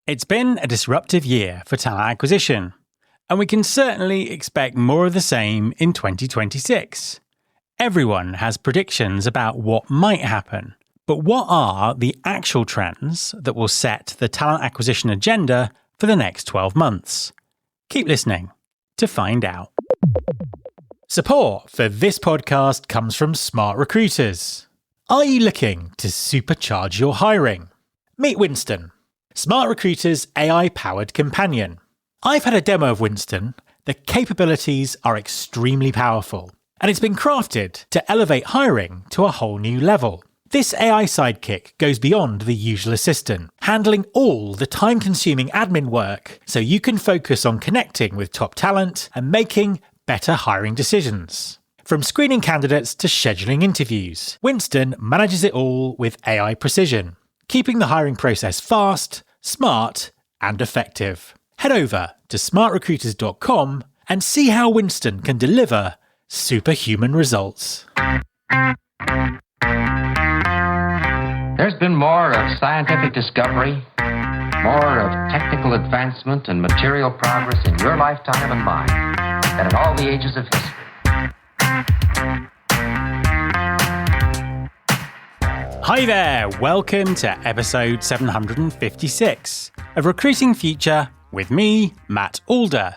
It's been a disruptive year for talent acquisition, and we can certainly expect more of the same in 2026. Everyone has predictions about what might happen, but what are the actual trends that will set the talent acquisition agenda for the next 12 months? Keep listening to find out. Support for this podcast comes from Smart Recruiters. Are you looking to supercharge your hiring? Meet Winston, Smart Recruiters' AI-powered companion. I've had a demo of Winston. The capabilities are extremely powerful, and it's been crafted to elevate hiring to a whole new level. This AI sidekick goes beyond the usual assistant, handling all the time-consuming admin work so you can focus on connecting with top talent and making better hiring decisions. From screening candidates to scheduling interviews, Winston manages it all with AI precision, keeping the hiring process fast, smart, and effective. Head over to smartrecruiters.com and see how Winston can deliver superhuman results. There's been more of scientific discovery, more of technical advancement and material progress in your lifetime and mine than in all the ages of history. Hi there, welcome to episode 756 of Recruiting Future with me, Matt Alder.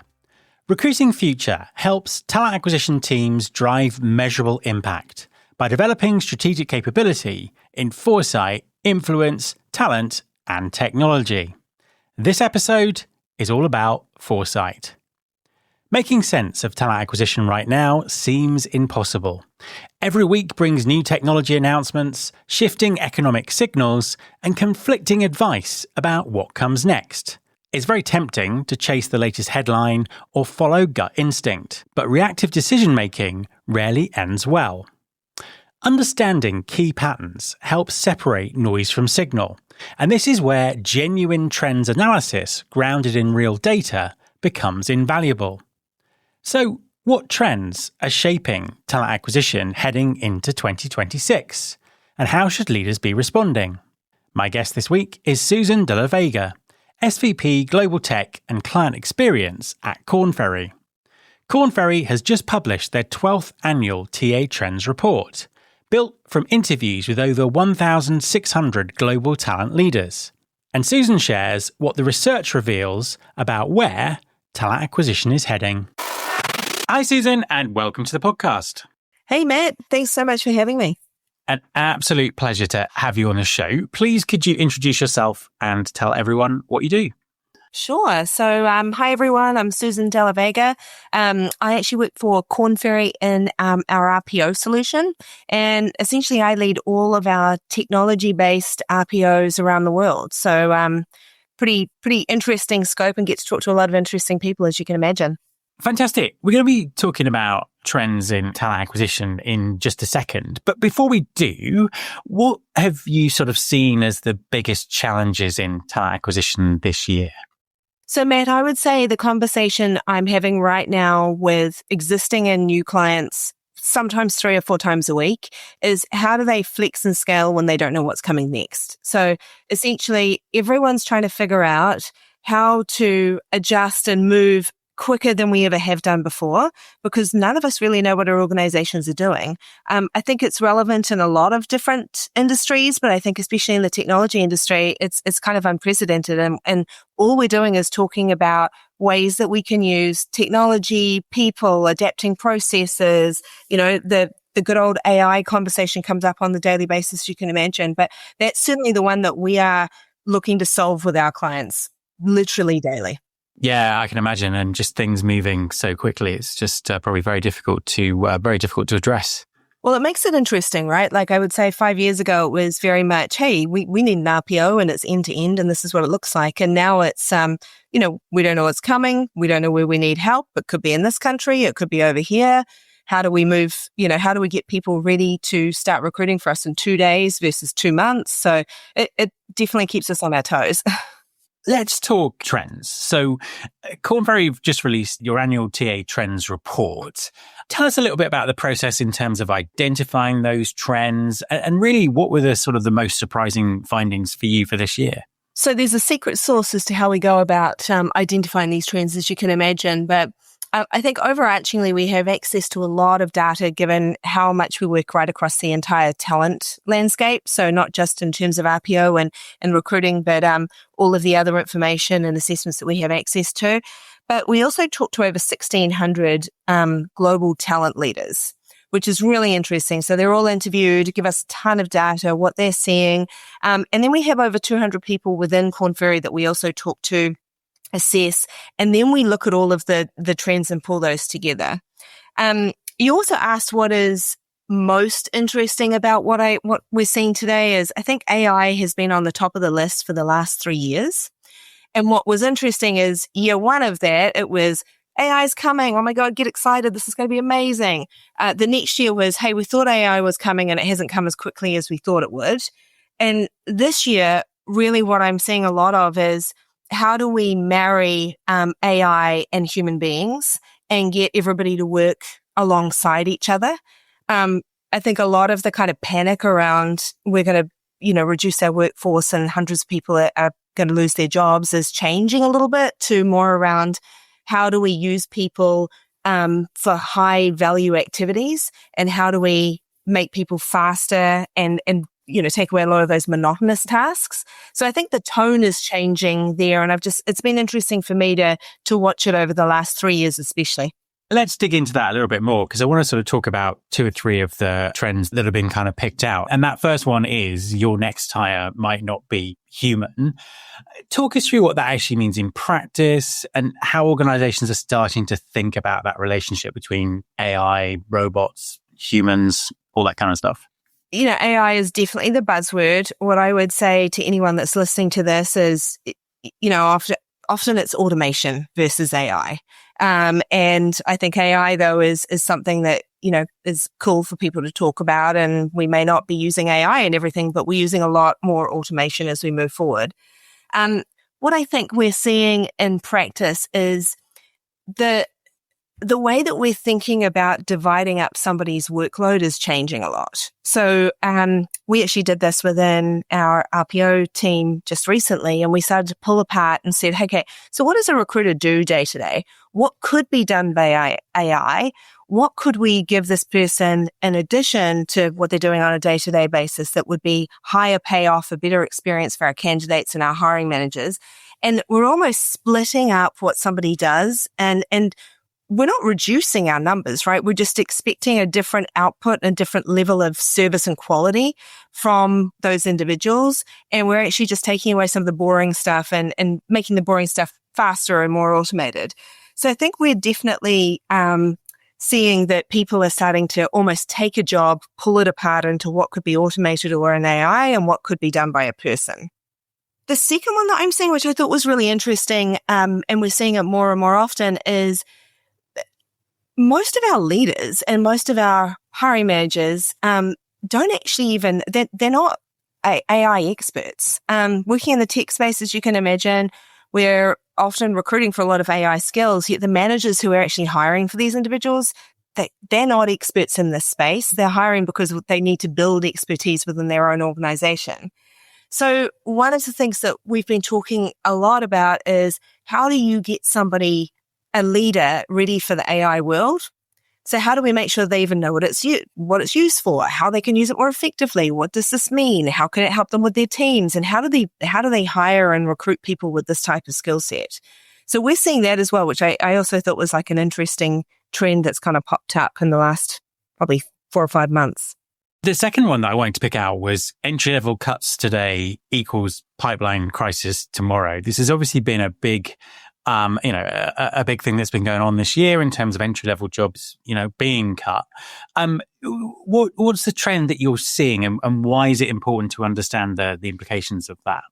Recruiting Future helps talent acquisition teams drive measurable impact by developing strategic capability in foresight, influence, talent, and technology. This episode is all about foresight. Making sense of talent acquisition right now seems impossible. Every week brings new technology announcements, shifting economic signals, and conflicting advice about what comes next. It's very tempting to chase the latest headline or follow gut instinct, but reactive decision-making rarely ends well. Understanding key patterns helps separate noise from signal, and this is where genuine trends analysis grounded in real data becomes invaluable. So, what trends are shaping talent acquisition heading into 2026? And how should leaders be responding? My guest this week is Susan De La Vega, SVP Global Tech and Client Experience at Korn Ferry. Korn Ferry has just published their 12th annual TA Trends report, built from interviews with over 1,600 global talent leaders. And Susan shares what the research reveals about where talent acquisition is heading. Hi, Susan, and welcome to the podcast. Hey, Matt. Thanks so much for having me. An absolute pleasure to have you on the show. Please, could you introduce yourself and tell everyone what you do? Sure. So, hi, everyone. I'm Susan De La Vega. I actually work for Korn Ferry in our RPO solution. And essentially, I lead all of our technology-based RPOs around the world. So, pretty interesting scope and get to talk to a lot of interesting people, as you can imagine. Fantastic. We're going to be talking about trends in talent acquisition in just a second. But before we do, what have you sort of seen as the biggest challenges in talent acquisition this year? So, Matt, I would say the conversation I'm having right now with existing and new clients, sometimes 3 or 4 times a week, is how do they flex and scale when they don't know what's coming next? So essentially, everyone's trying to figure out how to adjust and move quicker than we ever have done before, because none of us really know what our organizations are doing. I think it's relevant in a lot of different industries, but I think especially in the technology industry, it's kind of unprecedented. And all we're doing is talking about ways that we can use technology, people, adapting processes, the good old AI conversation comes up on the daily basis, you can imagine. But that's certainly the one that we are looking to solve with our clients, literally daily. Yeah, I can imagine. And just things moving so quickly, it's just probably very difficult to address. Well, it makes it interesting, right? Like I would say 5 years ago, it was very much, hey, we need an RPO and it's end to end and this is what it looks like. And now it's, we don't know what's coming. We don't know where we need help. It could be in this country. It could be over here. How do we move, how do we get people ready to start recruiting for us in 2 days versus 2 months? So it definitely keeps us on our toes. Let's talk trends. So Korn Ferry just released your annual TA Trends report. Tell us a little bit about the process in terms of identifying those trends and really what were the sort of the most surprising findings for you for this year? So there's a secret sauce as to how we go about identifying these trends, as you can imagine. But I think overarchingly, we have access to a lot of data given how much we work right across the entire talent landscape. So not just in terms of RPO and recruiting, but all of the other information and assessments that we have access to. But we also talk to over 1,600 global talent leaders, which is really interesting. So they're all interviewed, give us a ton of data, what they're seeing. And then we have over 200 people within Korn Ferry that we also talk to, assess, and then we look at all of the trends and pull those together. You also asked what is most interesting about what we're seeing today is I think AI has been on the top of the list for the last 3 years. And what was interesting is year one of that, it was AI is coming. Oh my God, get excited. This is going to be amazing. The next year was, hey, we thought AI was coming and it hasn't come as quickly as we thought it would. And this year, really what I'm seeing a lot of is how do we marry AI and human beings and get everybody to work alongside each other? I think a lot of the kind of panic around we're going to, reduce our workforce and hundreds of people are going to lose their jobs is changing a little bit to more around how do we use people for high value activities and how do we make people faster and take away a lot of those monotonous tasks. So I think the tone is changing there. And it's been interesting for me to watch it over the last 3 years, especially. Let's dig into that a little bit more because I want to sort of talk about 2 or 3 of the trends that have been kind of picked out. And that first one is your next hire might not be human. Talk us through what that actually means in practice and how organizations are starting to think about that relationship between AI, robots, humans, all that kind of stuff. AI is definitely the buzzword. What I would say to anyone that's listening to this is, often it's automation versus AI. And I think AI, though, is something that, is cool for people to talk about. And we may not be using AI and everything, but we're using a lot more automation as we move forward. What I think we're seeing in practice is the way that we're thinking about dividing up somebody's workload is changing a lot. So we actually did this within our RPO team just recently, and we started to pull apart and said, okay, so what does a recruiter do day to day? What could be done by AI? What could we give this person in addition to what they're doing on a day-to-day basis that would be higher payoff, a better experience for our candidates and our hiring managers? And we're almost splitting up what somebody does and we're not reducing our numbers, right? We're just expecting a different output and a different level of service and quality from those individuals. And we're actually just taking away some of the boring stuff and making the boring stuff faster and more automated. So I think we're definitely seeing that people are starting to almost take a job, pull it apart into what could be automated or an AI and what could be done by a person. The second one that I'm seeing, which I thought was really interesting, and we're seeing it more and more often, is most of our leaders and most of our hiring managers don't actually even, they're not AI experts. Working in the tech space, as you can imagine, we're often recruiting for a lot of AI skills, yet the managers who are actually hiring for these individuals, they're not experts in this space. They're hiring because they need to build expertise within their own organization. So one of the things that we've been talking a lot about is how do you get somebody, a leader, ready for the AI world? So how do we make sure they even know what it's used for, how they can use it more effectively? What does this mean? How can it help them with their teams? And how do they hire and recruit people with this type of skill set? So we're seeing that as well, which I also thought was like an interesting trend that's kind of popped up in the last probably 4 or 5 months. The second one that I wanted to pick out was entry-level cuts today equals pipeline crisis tomorrow. This has obviously been a big a big thing that's been going on this year in terms of entry-level jobs, being cut. What's the trend that you're seeing and why is it important to understand the implications of that?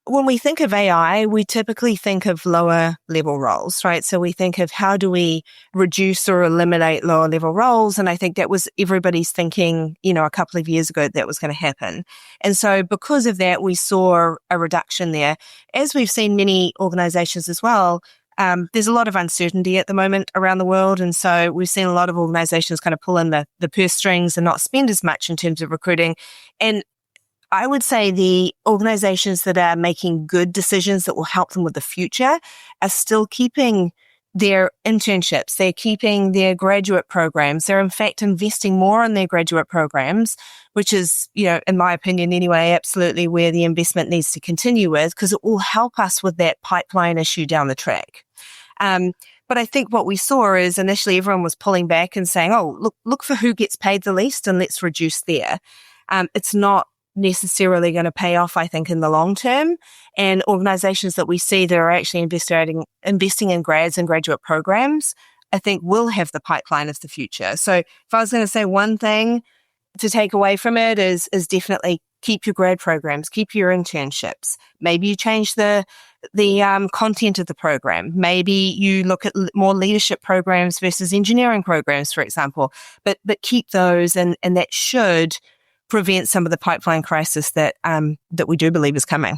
When we think of AI, we typically think of lower level roles, right? So we think of how do we reduce or eliminate lower level roles? And I think that was everybody's thinking, a couple of years ago that was going to happen. And so because of that, we saw a reduction there. As we've seen many organizations as well, there's a lot of uncertainty at the moment around the world. And so we've seen a lot of organizations kind of pull in the purse strings and not spend as much in terms of recruiting. And I would say the organizations that are making good decisions that will help them with the future are still keeping their internships. They're keeping their graduate programs. They're in fact investing more in their graduate programs, which is, in my opinion anyway, absolutely where the investment needs to continue with, because it will help us with that pipeline issue down the track. But I think what we saw is initially everyone was pulling back and saying, oh, look for who gets paid the least and let's reduce there. It's not necessarily going to pay off, I think, in the long term. And organizations that we see that are actually investing in grads and graduate programs, I think will have the pipeline of the future. So if I was going to say one thing to take away from it is definitely keep your grad programs, keep your internships. Maybe you change the content of the program. Maybe you look at more leadership programs versus engineering programs, for example, but keep those, and that should prevent some of the pipeline crisis that we do believe is coming.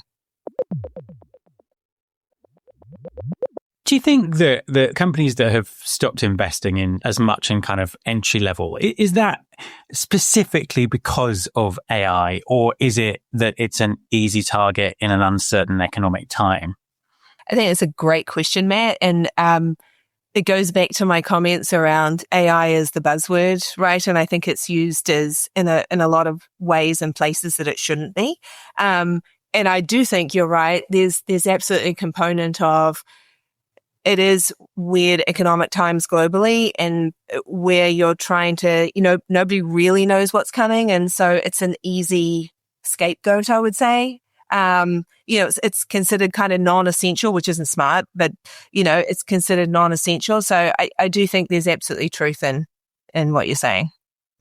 Do you think that the companies that have stopped investing in as much in kind of entry level, is that specifically because of AI, or is it that it's an easy target in an uncertain economic time? I think it's a great question, Matt. And it goes back to my comments around AI as the buzzword, right? And I think it's used as in a lot of ways and places that it shouldn't be. And I do think you're right. There's absolutely a component of it is weird economic times globally, and where you're trying to, nobody really knows what's coming. And so it's an easy scapegoat, I would say. It's considered kind of non-essential, which isn't smart, but, it's considered non-essential. So I do think there's absolutely truth in what you're saying.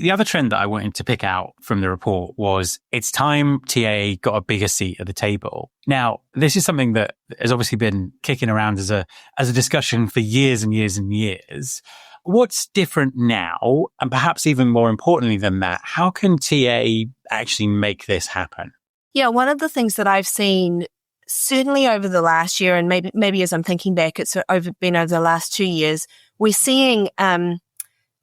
The other trend that I wanted to pick out from the report was it's time TA got a bigger seat at the table. Now, this is something that has obviously been kicking around as a discussion for years and years and years. What's different now? And perhaps even more importantly than that, how can TA actually make this happen? Yeah, one of the things that I've seen certainly over the last year, and maybe as I'm thinking back, it's been over the last 2 years, we're seeing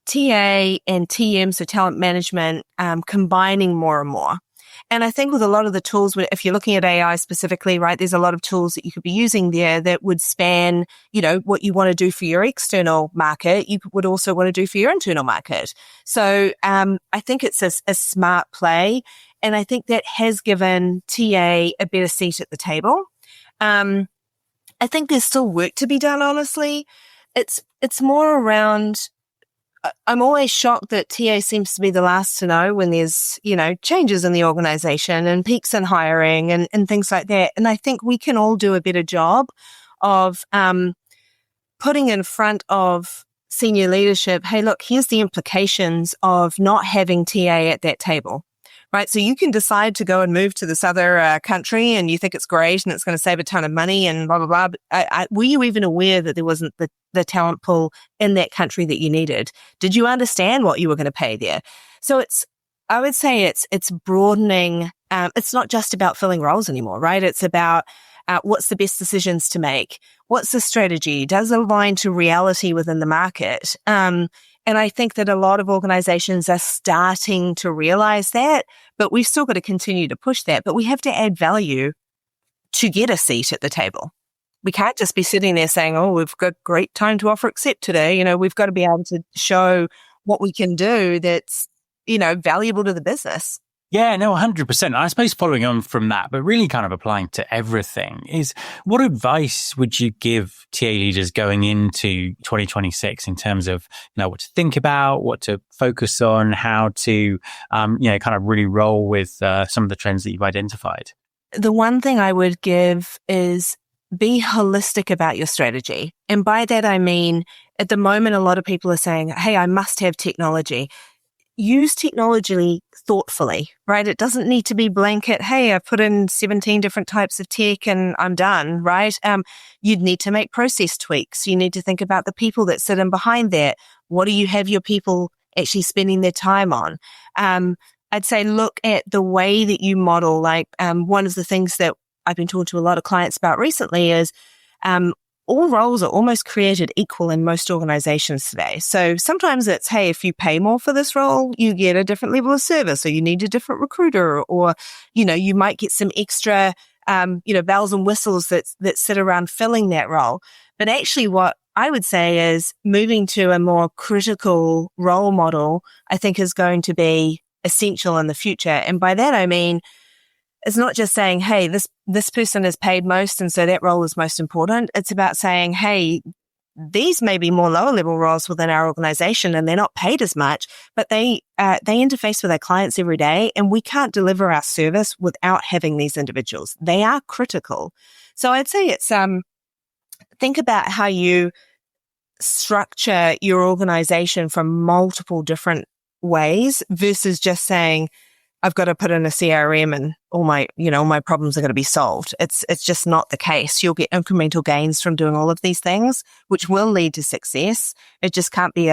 TA and TM, so talent management, combining more and more. And I think with a lot of the tools, if you're looking at AI specifically, right, there's a lot of tools that you could be using there that would span, what you want to do for your external market, you would also want to do for your internal market. So I think it's a smart play. And I think that has given TA a better seat at the table. I think there's still work to be done, honestly. It's more around, I'm always shocked that TA seems to be the last to know when there's, changes in the organization and peaks in hiring and things like that. And I think we can all do a better job of putting in front of senior leadership, hey, look, here's the implications of not having TA at that table. Right. So you can decide to go and move to this other country and you think it's great and it's going to save a ton of money and blah, blah, blah. But were you even aware that there wasn't the talent pool in that country that you needed? Did you understand what you were going to pay there? So I would say it's broadening. It's not just about filling roles anymore, right? It's about what's the best decisions to make? What's the strategy? Does it align to reality within the market? And I think that a lot of organizations are starting to realize that, but we've still got to continue to push that. But we have to add value to get a seat at the table. We can't just be sitting there saying, oh, we've got great time to offer accept today. We've got to be able to show what we can do that's, valuable to the business. Yeah, no, 100%. I suppose following on from that, but really kind of applying to everything, is what advice would you give TA leaders going into 2026 in terms of, what to think about, what to focus on, how to, kind of really roll with some of the trends that you've identified? The one thing I would give is be holistic about your strategy. And by that, I mean, at the moment, a lot of people are saying, hey, I must have technology. Use technology thoughtfully, right? It doesn't need to be blanket. Hey, I've put in 17 different types of tech and I'm done, right? You'd need to make process tweaks. You need to think about the people that sit in behind that. What do you have your people actually spending their time on? I'd say look at the way that you model. Like one of the things that I've been talking to a lot of clients about recently is all roles are almost created equal in most organizations today. So sometimes it's, hey, if you pay more for this role, you get a different level of service, or you need a different recruiter, or, you might get some extra, bells and whistles that sit around filling that role. But actually what I would say is moving to a more critical role model, I think is going to be essential in the future. And by that, I mean, it's not just saying, hey, this person is paid most, and so that role is most important. It's about saying, hey, these may be more lower level roles within our organization and they're not paid as much, but they interface with our clients every day, and we can't deliver our service without having these individuals. They are critical. So I'd say it's, think about how you structure your organization from multiple different ways versus just saying, I've got to put in a CRM and all my problems are going to be solved. It's just not the case. You'll get incremental gains from doing all of these things, which will lead to success. It just can't be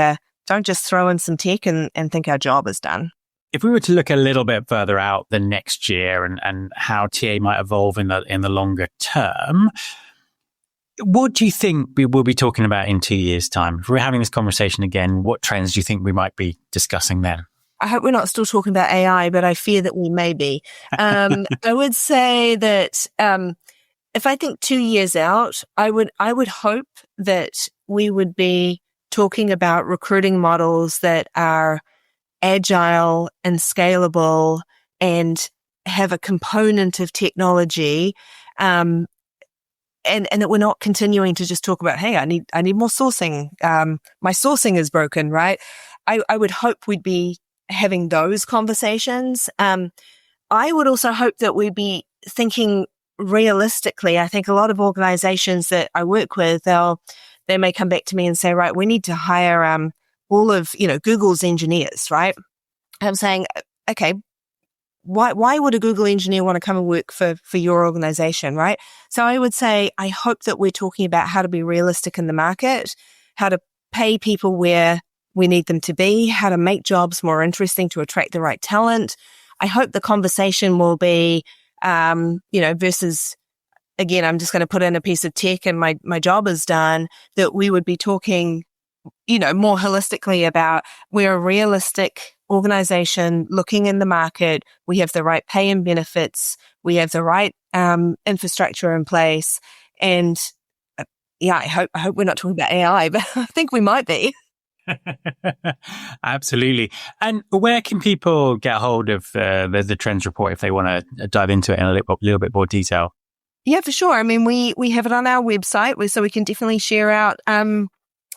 don't just throw in some tech and think our job is done. If we were to look a little bit further out the next year and how TA might evolve in the longer term, what do you think we will be talking about in 2 years' time? If we're having this conversation again, what trends do you think we might be discussing then? I hope we're not still talking about AI, but I fear that we may be. I would say that if I think 2 years out, I would hope that we would be talking about recruiting models that are agile and scalable and have a component of technology, and that we're not continuing to just talk about, hey, I need more sourcing. My sourcing is broken, right? I would hope we'd be having those conversations. I would also hope that we'd be thinking realistically. I think a lot of organizations that I work with, they may come back to me and say, right, we need to hire all of Google's engineers, right? I'm saying, okay, why would a Google engineer want to come and work for your organization, right? So I would say, I hope that we're talking about how to be realistic in the market, how to pay people where we need them to be, how to make jobs more interesting to attract the right talent. I hope the conversation will be, versus, again, I'm just going to put in a piece of tech and my job is done, that we would be talking, more holistically about we're a realistic organization looking in the market. We have the right pay and benefits. We have the right infrastructure in place. And I hope we're not talking about AI, but I think we might be. Absolutely. And where can people get hold of the trends report if they want to dive into it in a little bit more detail? Yeah, for sure. I mean, we have it on our website, so we can definitely share out.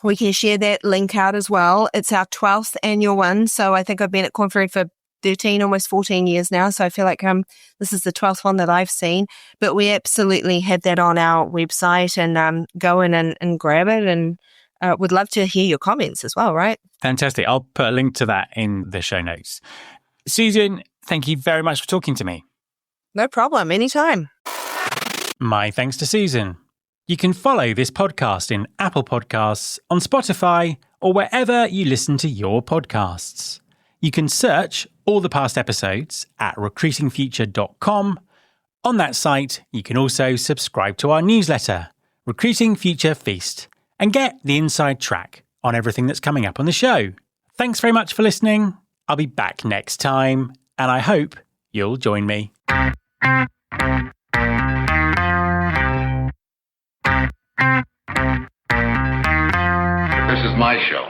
We can share that link out as well. It's our 12th annual one. So I think I've been at Korn Ferry for 13, almost 14 years now. So I feel like this is the 12th one that I've seen. But we absolutely have that on our website, and go in and grab it, and would love to hear your comments as well, right? Fantastic. I'll put a link to that in the show notes. Susan, thank you very much for talking to me. No problem. Anytime. My thanks to Susan. You can follow this podcast in Apple Podcasts, on Spotify, or wherever you listen to your podcasts. You can search all the past episodes at recruitingfuture.com. On that site, you can also subscribe to our newsletter, Recruiting Future Feast, and get the inside track on everything that's coming up on the show. Thanks very much for listening. I'll be back next time, and I hope you'll join me. This is my show.